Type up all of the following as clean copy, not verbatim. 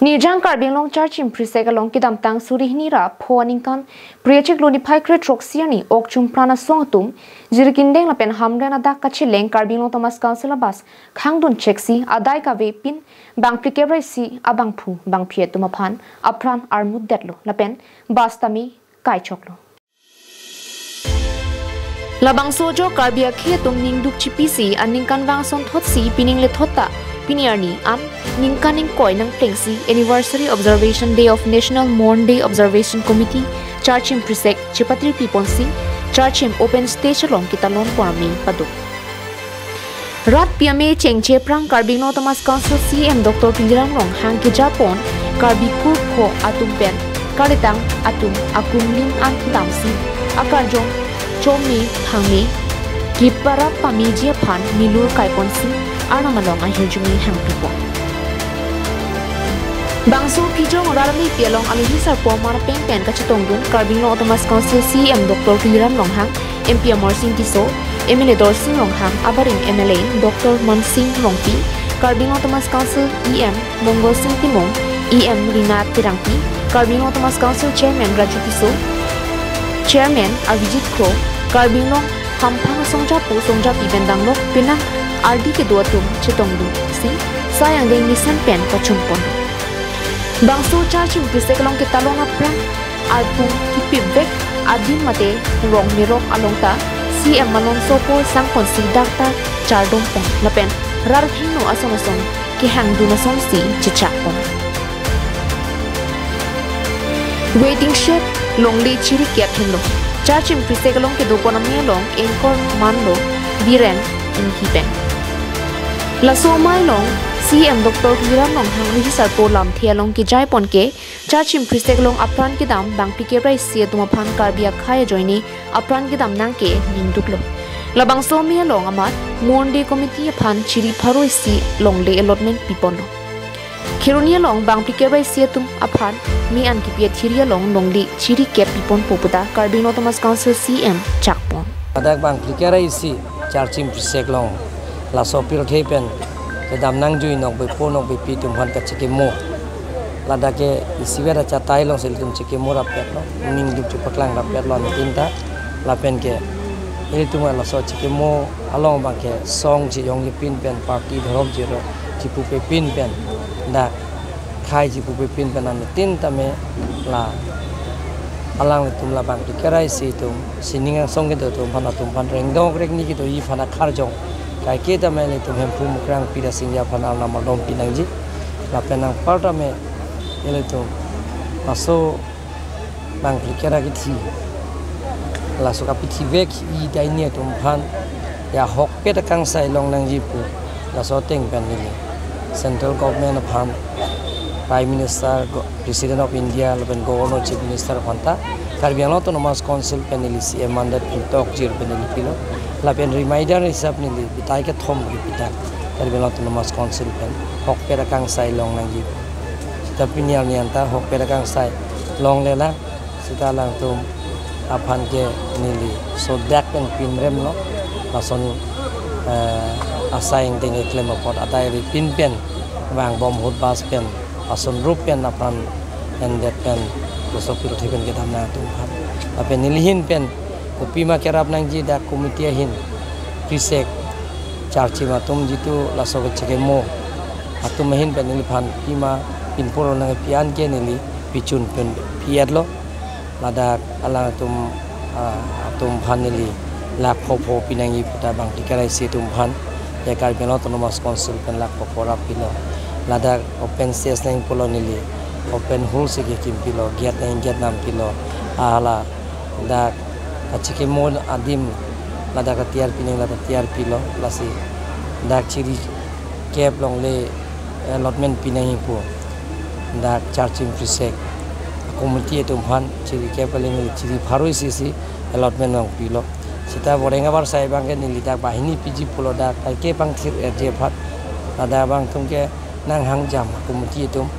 Nirjang karbing long Charchim-Prisek along kidam tang suri nira pho ningkan project lo ni phai kechok siani okchum prana songtum jirkindeng la pen hamren ada kachileng karbing long Thomas Council bas khangdun cheksi adai ka ve pin bang prikebrai si abang phu bang phiet tuma phan apran armud detlo la pen bastami kaichok lo labang sojo karbia khe tum ningduk chipi si aningkan wang son thot si pining le thotta Piniarni ningkaning koi nang plengsi Anniversary Observation Day of National Mourn Day Observation Committee Charchim-Prisek Chipatri Piponsi Charchim Open Stage along katalon Kwame Padu Rat Piame Chengche Prang Karbino Thomas Council CM Dr. Pindiram Rong Hang ke Japon Karbiku Ko Atum Pen Karitang Atum Akum Lim An Damsi Akarjong Chomi Hangme Kipara Pamijia Pan Milur Kaiponsi Arnamalong ang hirjumi hangtupo. Bangso kijong rarami pialong alihi sarpo marapeng pen kachatongdun Karbino Thomas Council CM Dr. Pindiram Longhang MP Amorsing Tiso MLA Dorsing Longhang Abaring MLA Dr. Mansing Longpi Karbino Thomas Council EM Mongol Sing Timong EM Rina Tirangpi Karbino Thomas Council Chairman Raju Tiso Chairman Avijit Kro Karbino Hampang Songjapu Songjapi Bendanglok Pinang RD ke dua tum cetongdu si sayang deng nisan pen pacumpon bangso Charchim-Prisek along katalon apran alpu kipibek adin mate rong mirok alongta CM malon sopo sang konsi dakta chardom pon lapen rar hino asonason ki hangdu nason si chichapon waiting shed longli chiri kiat hino Charchim-Prisek along ke dupon along enkor manlo viren in hipen La somai long CM Dr. Pindiram Long hang rihi sarpo lam thialong ki jaipon ke Charchim-Prisek long apran ki dam bang pikebrai sia tuma phan karbia khaya joini apran ki dam nang ke ningduklo labang somia long amat Mourn Day Committee phan chiri pharoi si long le allotment pipono Khironia long bang pikebrai sia tum aphan mi an ki pia thiria long longli chiri ke pipon popuda Karbino Thomas Council CM chakpon adak bang pikebrai si Charchim-Prisek long la sopil thepen ke dam nang jui nok be po nok be pi tum han ka chikemo la da ke isiwera cha tai long sel tum chikemo ra pet lo ning du chu paklang ra pet lo ni tinta la pen ke ele tum la so chikemo along bang ke song chi yong ni pin pen party dhorom ji ro chi pu pe pin pen da khai chi pu pe pin pen an tinta me la alang tum la bang ke rai si tum sininga song ke tum pan reng dong rek ni ki to yi phana khar jong kai kita mele tu hempu mukrang pida singya panal nama dom pinangji la penang parta me ele tu aso bang kira gitu la suka piti vek I dainia tu phan ya hok peta kang sai long nangji pu la so teng pen ni central government phan prime minister president of India la pen governor chief minister phanta Karbiang Autonomous Council penelisi emandat talk jir penelipilo la pen reminder hisap ni bitai ke thom ki pita Karbiang Autonomous Council pen hok pera kang sai long nang ji sita pinial ni anta hok pera kang sai long lela sita lang tum aphan ke nili so dak pen pin rem lo lason asaing ding eklem pot atai ri pin pen wang bom hot bas pen ason rup pen aphan and that pen so pil thiben ke damna tum phan ape nilihin pen kopi ma kerap nang ji da komite hin Prisek Charchim atum jitu la so chekemo atum hin pen nili phan pima pinporo nang pian ke nili pichun pen piadlo lada ala atum phan nili lak pho pinangi puta bang tikarai si tum phan ya Karbino Autonomous Council pen lak pho ra pilo lada open stage nang polo nili open hole se ke kimpilo get nam pilo ala da achikemo adim lada ka tiar pining lada tiar pilo lasi da chiri cap long le allotment pinang pu da Charchim-Prisek committee tum phan chiri cap ling chiri pharoi si allotment long pilo sita borenga bar sai bang ke nili da bahini piji pulo da kai ke bang thir je phat lada bang tum ke nang hang jam committee tum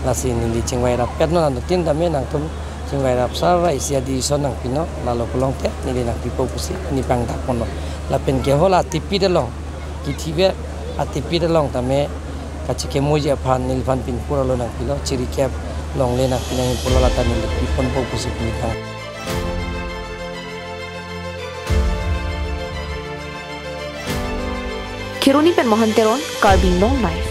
lasi nili chingwai rap pet no na tin da me nang tum chingwai rap sa rai sia di son nang pino la lo kolong te nili nang pipo pusi ni pang da kono la pen ke hola tipi de long ki thibe a tipi de long ta me kachike mo je phan nilphan pin pura lo nak pilo chiri cap long le nak pinang pula lata nil pon po pusip ni kha Kiruni pen mohanteron carbing long knife.